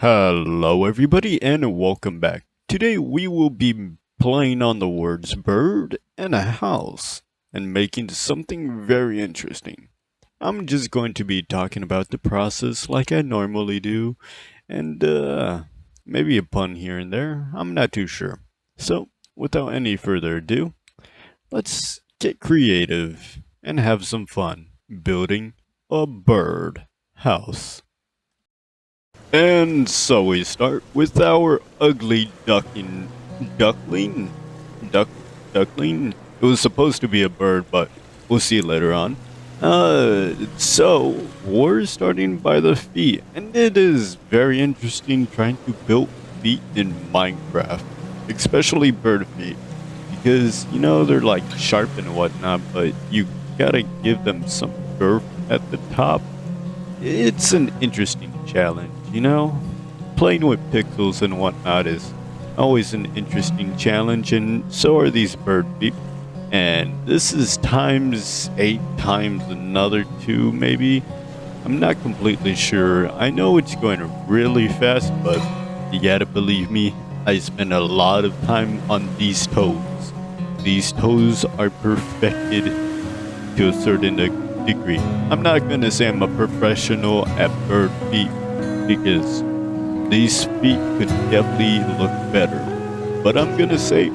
Hello, everybody, and welcome back. Today we will be playing on the words bird and a house and making something very interesting. I'm just going to be talking about the process like I normally do, and maybe a pun here and there. I'm not too sure. So, without any further ado, let's get creative and have some fun building a bird house. And so we start with our ugly duckling, duck, duckling. It was supposed to be a bird, but we'll see later on. So we're starting by the feet, and it is very interesting trying to build feet in Minecraft, especially bird feet, because they're like sharp and whatnot, but you gotta give them some girth at the top. It's an interesting challenge. Playing with pixels and whatnot is always an interesting challenge, and so are these bird feet. And this is times 8 times another 2, maybe. I'm not completely sure. I know it's going really fast, but you gotta believe me, I spend a lot of time on these toes. These toes are perfected to a certain degree. I'm not gonna say I'm a professional at bird feet because these feet could definitely look better. But I'm gonna say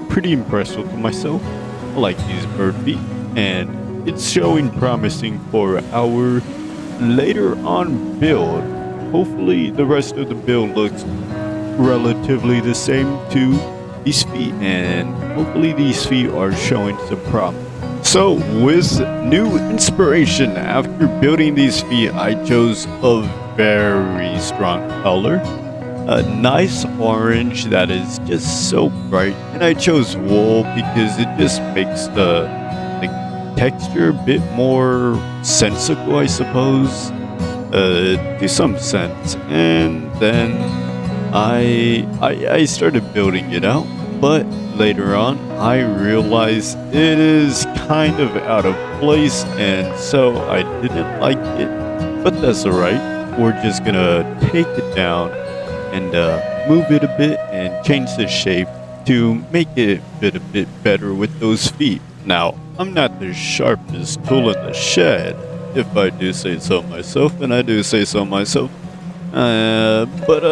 pretty impressed with myself. I like these bird feet, and it's showing promising for our later on build. Hopefully the rest of the build looks relatively the same to these feet, and hopefully these feet are showing some promise. So, with new inspiration, after building these feet, I chose a very strong color. A nice orange that is just so bright. And I chose wool because it just makes the texture a bit more sensical, I suppose. To some sense. And then I started building it out. But later on, I realized it is kind of out of place, and so I didn't like it. But that's alright. We're just gonna take it down and move it a bit and change the shape to make it fit a bit better with those feet. Now, I'm not the sharpest tool in the shed, if I do say so myself, and I do say so myself. But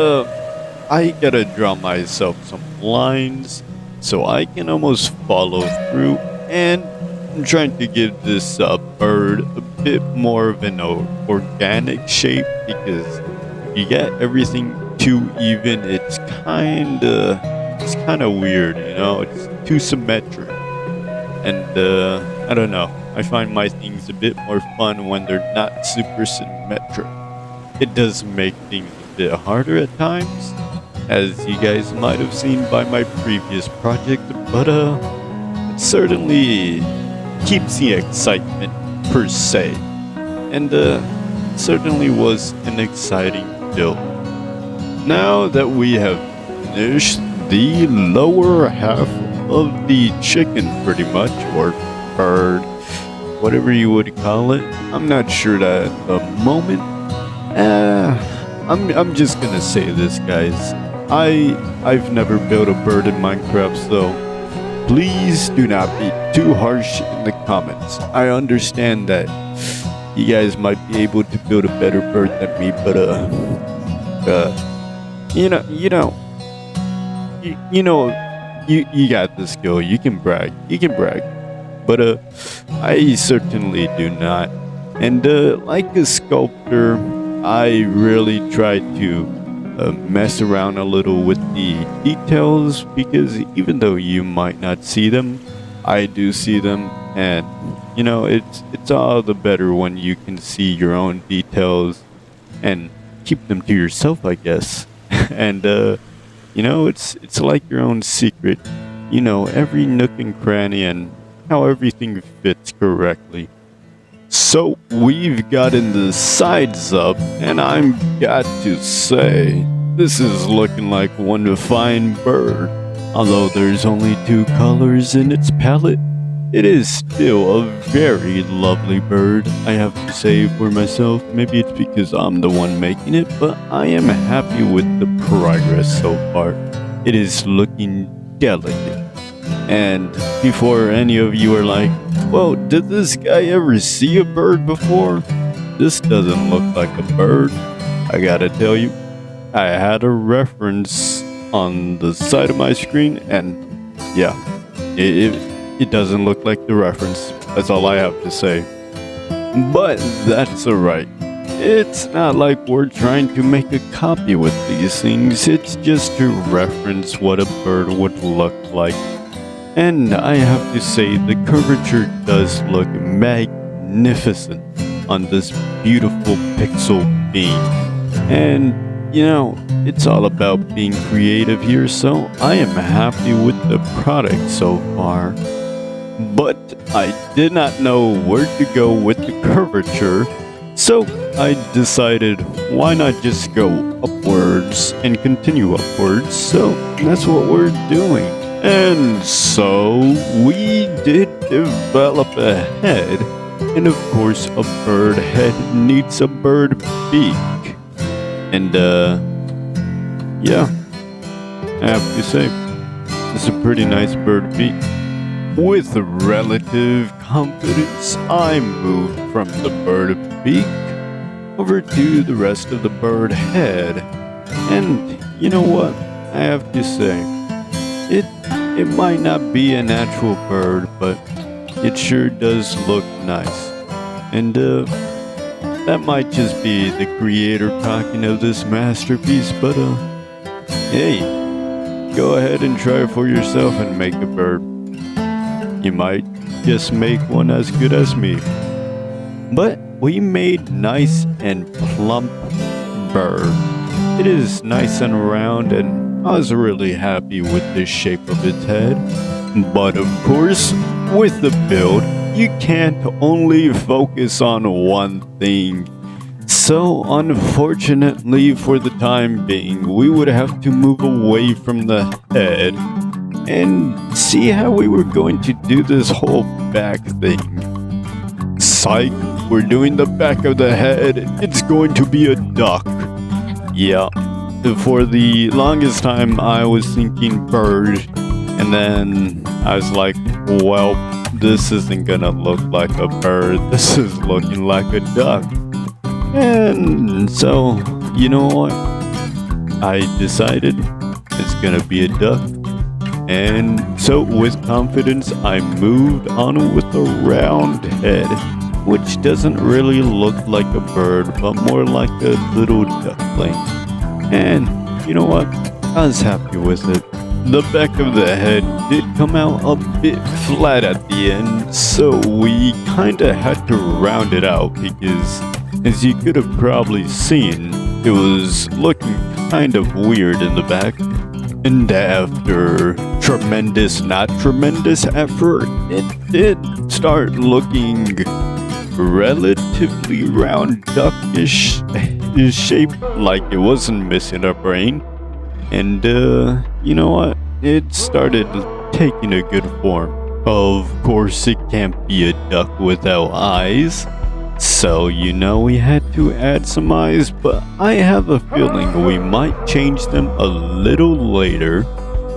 I gotta draw myself some lines so I can almost follow through, and I'm trying to give this bird a bit more of an organic shape, because if you get everything too even, it's kinda weird, it's too symmetric. And I don't know, I find my things a bit more fun when they're not super symmetric. It does make things a bit harder at times, as you guys might have seen by my previous project, but it certainly keeps the excitement per se, and certainly was an exciting build. Now that we have finished the lower half of the chicken, pretty much, or bird, whatever you would call it, I'm not sure that at the moment. I'm just gonna say this, guys. I've never built a bird in Minecraft, so please do not be too harsh in the comments. I understand that you guys might be able to build a better bird than me, but you know, you know, you got the skill. You can brag. But I certainly do not. And like a sculptor, I really try to mess around a little with the details, because even though you might not see them, I do see them, and it's all the better when you can see your own details and keep them to yourself, I guess. And it's like your own secret. Every nook and cranny and how everything fits correctly. So we've gotten the sides up, and I'm got to say, this is looking like one fine bird. Although there's only 2 colors in its palette, it is still a very lovely bird, I have to say for myself. Maybe it's because I'm the one making it, but I am happy with the progress so far. It is looking delicate. And before any of you are like, well, did this guy ever see a bird before? This doesn't look like a bird. I gotta tell you, I had a reference on the side of my screen, and yeah, it doesn't look like the reference. That's all I have to say. But that's alright. It's not like we're trying to make a copy with these things, it's just to reference what a bird would look like. And I have to say, the curvature does look magnificent on this beautiful pixel beam. And, it's all about being creative here, so I am happy with the product so far. But I did not know where to go with the curvature, so I decided why not just go upwards and continue upwards, so that's what we're doing. And so we did develop a head, and of course a bird head needs a bird beak. And yeah, I have to say, it's a pretty nice bird beak. With relative confidence, I moved from the bird beak over to the rest of the bird head. And you know what? I have to say, it might not be a natural bird, but it sure does look nice. And that might just be the creator talking of this masterpiece, but hey, go ahead and try it for yourself and make a bird. You might just make one as good as me. But we made nice and plump bird. It is nice and round, and I was really happy with the shape of its head. But of course, with the build, you can't only focus on one thing. So unfortunately, for the time being, we would have to move away from the head and see how we were going to do this whole back thing. Psych, we're doing the back of the head. It's going to be a duck. Yeah, for the longest time I was thinking bird, and then I was like, well, this isn't gonna look like a bird. This is looking like a duck. And so, you know what? I decided it's gonna be a duck. And so with confidence, I moved on with a round head, which doesn't really look like a bird, but more like a little duckling. And you know what? I was happy with it. The back of the head did come out a bit flat at the end, so we kinda had to round it out because, as you could have probably seen, it was looking kind of weird in the back. And after not tremendous effort, it did start looking relatively round duckish shape, like it wasn't missing a brain. And you know what? It started taking a good form. Of course, it can't be a duck without eyes. So, we had to add some eyes, but I have a feeling we might change them a little later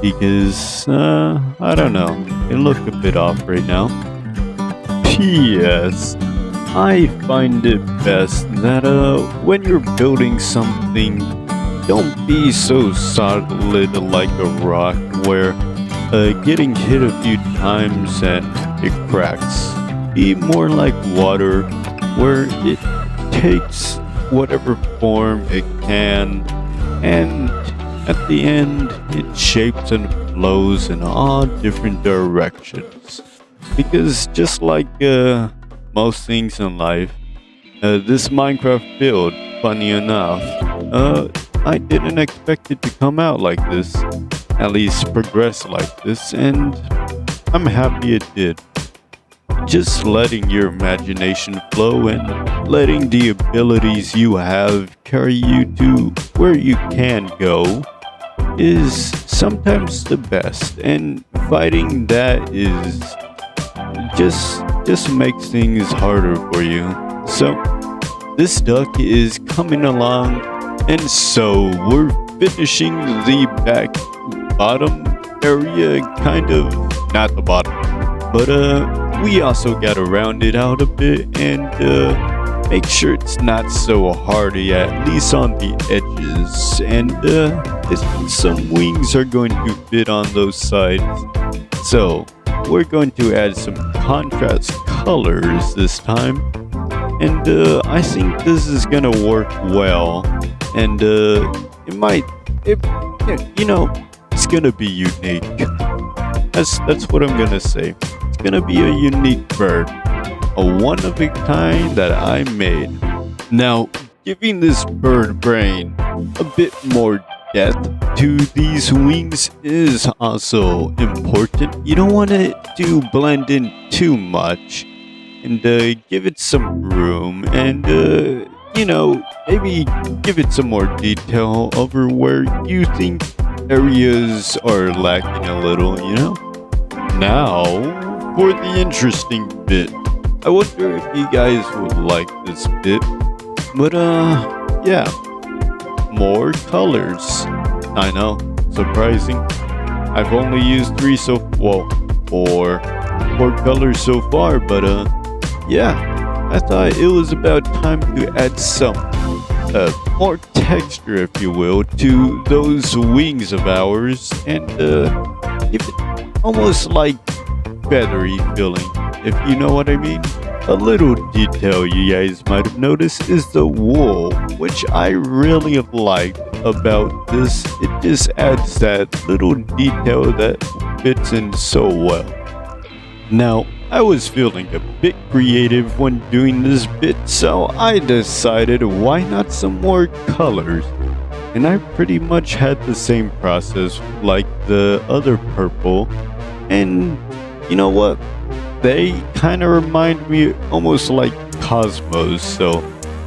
because, I don't know, they look a bit off right now. P.S. I find it best that, when you're building something, don't be so solid like a rock where, getting hit a few times and it cracks. Be more like water, where it takes whatever form it can, and at the end it shapes and flows in all different directions. Because just like most things in life, this Minecraft build, funny enough, I didn't expect it to come out like this, at least progress like this, and I'm happy it did. Just letting your imagination flow and letting the abilities you have carry you to where you can go is sometimes the best, and fighting that is just makes things harder for you. So this duck is coming along, and so we're finishing the back bottom area, kind of, not the bottom, but we also gotta round it out a bit and make sure it's not so hardy, at least on the edges, and some wings are going to fit on those sides. So we're going to add some contrast colors this time, and I think this is gonna work well, and it's gonna be unique. That's what I'm gonna say. It's gonna be a unique bird, a one of a kind that I made. Now, giving this bird brain a bit more depth to these wings is also important. You don't want it to blend in too much, and give it some room, and maybe give it some more detail over where you think areas are lacking a little, Now, for the interesting bit. I wonder if you guys would like this bit. But, yeah. More colors. I know, surprising. I've only used four colors so far, but, yeah. I thought it was about time to add some more texture, if you will, to those wings of ours, and give it almost like feathery feeling, if you know what I mean. A little detail you guys might have noticed is the wool, which I really liked about this. It just adds that little detail that fits in so well. Now, I was feeling a bit creative when doing this bit, so I decided why not some more colors. And I pretty much had the same process like the other purple, and you know what? They kind of remind me almost like cosmos, so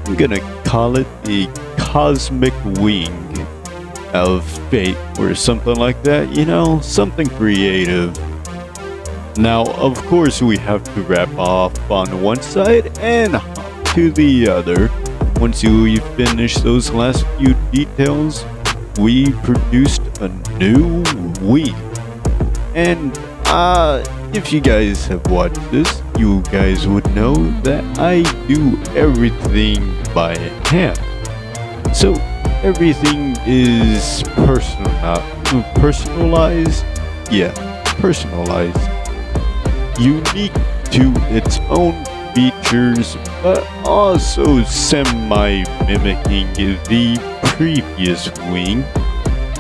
I'm gonna call it the cosmic wing of fate or something like that, something creative. Now, of course, we have to wrap off on one side and hop to the other. Once we finish those last few details, we produced a new wing. And if you guys have watched this, you guys would know that I do everything by hand. So everything is personalized. Yeah, personalized. Unique to its own features, but also semi-mimicking the previous wing,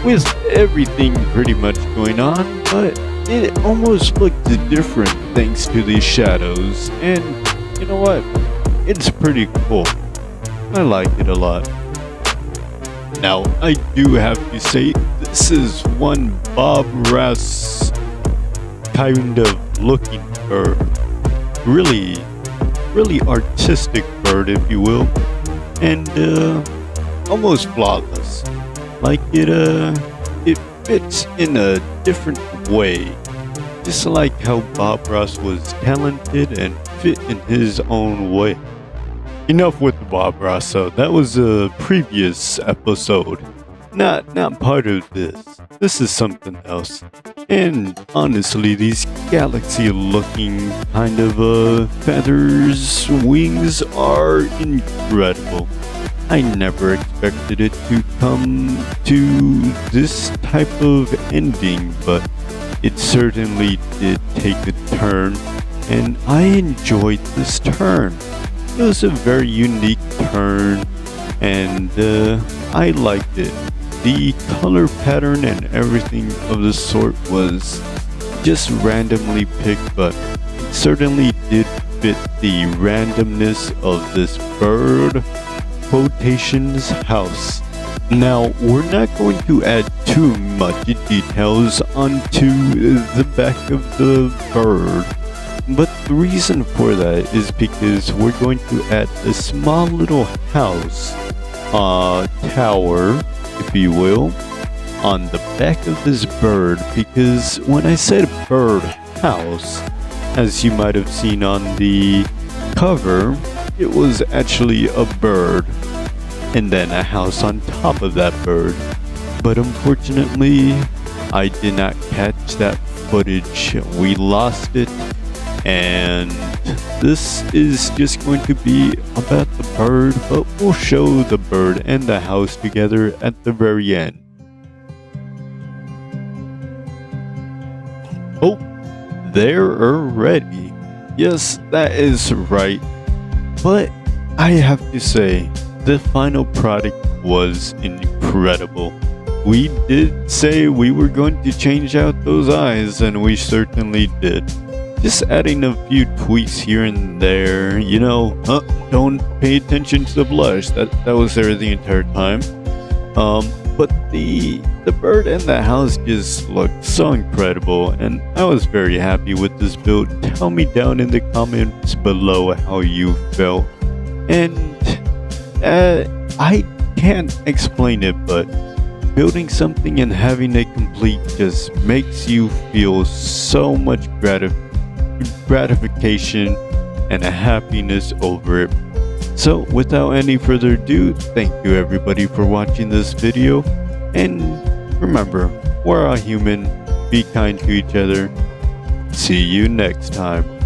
with everything pretty much going on, but it almost looked different thanks to the shadows, and you know what? It's pretty cool. I like it a lot. Now, I do have to say, this is one Bob Ross kind of looking bird. Really artistic bird, if you will, and almost flawless. Like it fits in a different way, just like how Bob Ross was talented and fit in his own way. Enough with the Bob Ross, so that was a previous episode. Not part of this. This is something else. And honestly, these galaxy-looking kind of feathers, wings are incredible. I never expected it to come to this type of ending, but it certainly did take a turn, and I enjoyed this turn. It was a very unique turn, and I liked it. The color pattern and everything of the sort was just randomly picked, but it certainly did fit the randomness of this bird quotations house. Now, we're not going to add too much details onto the back of the bird, but the reason for that is because we're going to add a small little house, tower, if you will, on the back of this bird, because when I said bird house, as you might have seen on the cover, it was actually a bird and then a house on top of that bird. But unfortunately, I did not catch that footage. We lost it, and this is just going to be about the bird, but we'll show the bird and the house together at the very end. Oh, they're already. Yes, that is right. But I have to say, the final product was incredible. We did say we were going to change out those eyes, and we certainly did. Just adding a few tweaks here and there, don't pay attention to the blush. That was there the entire time. But the bird and the house just looked so incredible, and I was very happy with this build. Tell me down in the comments below how you felt. And I can't explain it, but building something and having it complete just makes you feel so much gratification and a happiness over it. So without any further ado, thank you everybody for watching this video, and remember, we're all human, be kind to each other. See you next time.